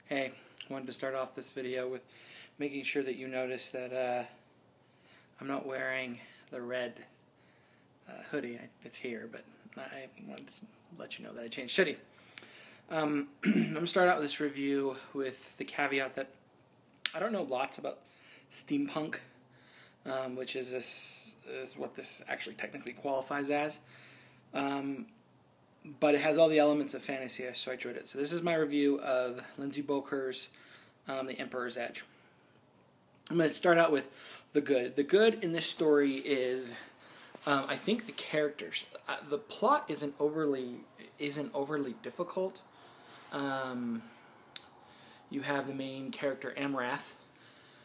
Hey, wanted to start off this video with making sure that you notice that I'm not wearing the red hoodie. It's here, but I wanted to let you know that I changed hoodie. I'm going to start out this review with the caveat that I don't know lots about steampunk, which is what this actually technically qualifies as. But it has all the elements of fantasy, so I enjoyed it. So this is my review of Lindsay Buroker's The Emperor's Edge. I'm going to start out with the good. The good in this story is, I think, the characters. The plot isn't overly difficult. You have the main character, Amrath,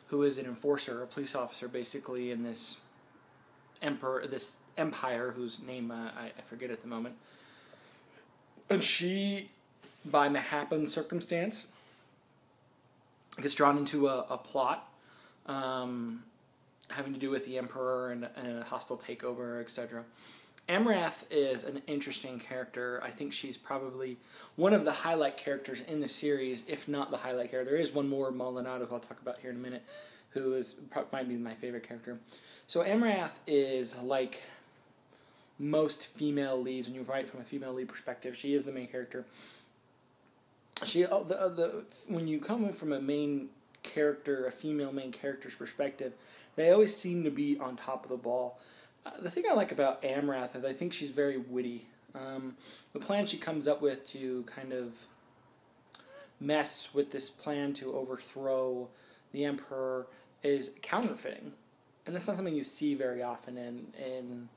who is an enforcer, a police officer, basically in this empire, whose name I forget at the moment. And she, by mayhappen circumstance, gets drawn into a plot having to do with the Emperor and a hostile takeover, etc. Amrath is an interesting character. I think she's probably one of the highlight characters in the series, if not the highlight character. There is one more, Maldonado, who I'll talk about here in a minute, who might be my favorite character. So Amrath is like most female leads. When you write from a female lead perspective, she is the main character. When you come from a main character, a female main character's perspective, they always seem to be on top of the ball. The thing I like about Amrath is I think she's very witty. The plan she comes up with to kind of mess with this plan to overthrow the Emperor is counterfeiting. And that's not something you see very often in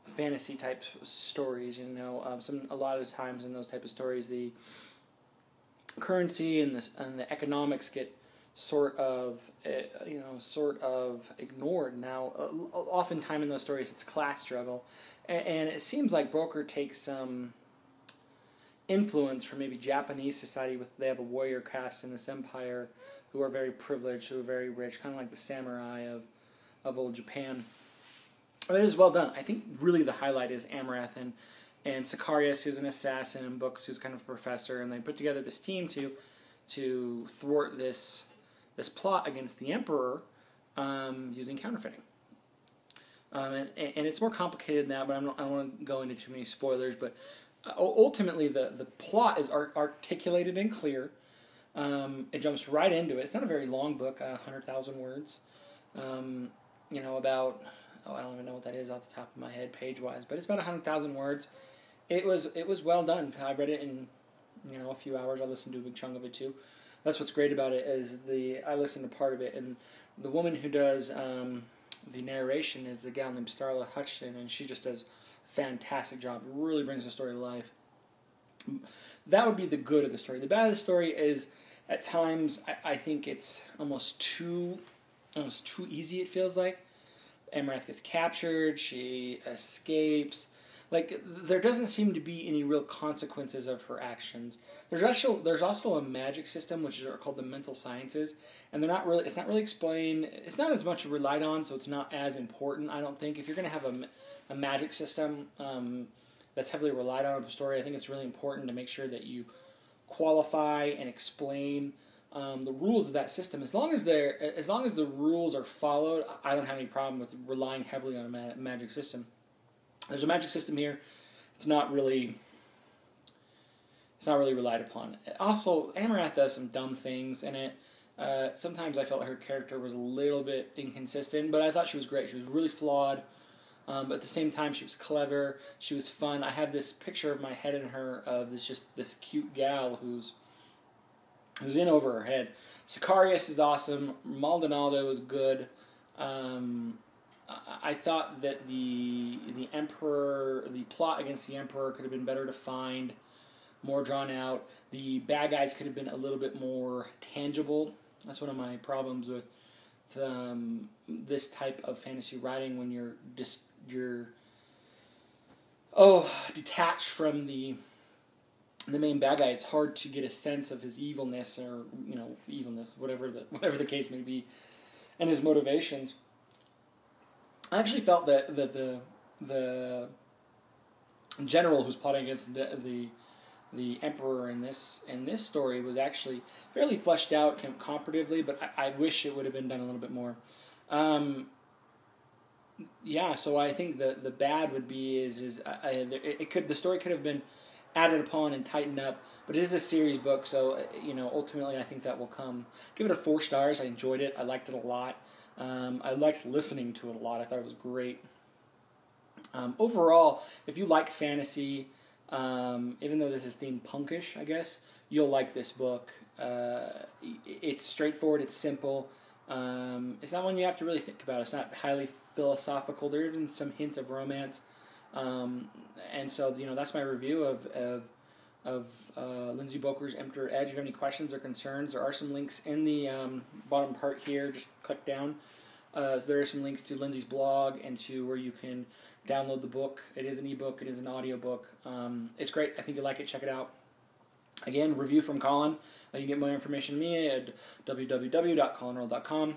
fantasy type stories. A lot of times in those type of stories, the currency and the economics get sort of ignored. Now, oftentimes in those stories, it's class struggle, and it seems like Buroker takes some influence from maybe Japanese society. They have a warrior caste in this empire who are very privileged, who are very rich, kind of like the samurai of old Japan. But it is well done. I think really the highlight is Amrath and Sicarius, who's an assassin, and Books, who's kind of a professor, and they put together this team to thwart this plot against the Emperor using counterfeiting. And it's more complicated than that, but I don't want to go into too many spoilers. But ultimately, the plot is articulated and clear. It jumps right into it. It's not a very long book, 100,000 words. About... I don't even know what that is off the top of my head, page-wise, but it's about 100,000 words. It was well done. I read it in a few hours. I listened to a big chunk of it too. That's what's great about it is I listened to part of it, and the woman who does the narration is the gal named Starla Hutchison, and she just does a fantastic job. It really brings the story to life. That would be the good of the story. The bad of the story is at times I think it's almost too easy. It feels like. Amrath gets captured, she escapes. There doesn't seem to be any real consequences of her actions. There's also a magic system, which are called the mental sciences, and it's not really explained. It's not as much relied on, so it's not as important, I don't think. If you're going to have a magic system that's heavily relied on in a story, I think it's really important to make sure that you qualify and explain the rules of that system. As long as the rules are followed, I don't have any problem with relying heavily on a magic system. There's a magic system here. It's not really relied upon. Also, Amrath does some dumb things in it. Sometimes I felt her character was a little bit inconsistent, but I thought she was great. She was really flawed, but at the same time, she was clever. She was fun. I have this picture of my head in her of this cute gal who's in over her head. Sicarius is awesome. Maldonado is good. I thought that the Emperor, the plot against the Emperor could have been better defined, more drawn out. The bad guys could have been a little bit more tangible. That's one of my problems with this type of fantasy writing, when you're detached from the main bad guy. It's hard to get a sense of his evilness, or whatever the case may be, and his motivations. I actually felt that the general who's plotting against the the Emperor in this story was actually fairly fleshed out comparatively, but I wish it would have been done a little bit more. Yeah, so I think the bad would be the story could have been added upon and tightened up, but it is a series book, so ultimately I think that will come. Give it a 4 stars. I enjoyed it. I liked it a lot. I liked listening to it a lot. I thought it was great. Overall, if you like fantasy, even though this is themed punkish, I guess, you'll like this book. It's straightforward. It's simple. It's not one you have to really think about. It's not highly philosophical. There is even some hints of romance. And so, that's my review of Lindsay Buroker's Emperor Edge. If you have any questions or concerns, there are some links in the bottom part here. Just click down. There are some links to Lindsay's blog and to where you can download the book. It is an ebook. It is an audiobook. It's great. I think you'll like it. Check it out. Again, review from Collin. You can get more information from me at www.collinearl.com.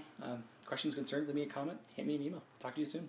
Questions, concerns, leave me a comment. Hit me an email. Talk to you soon.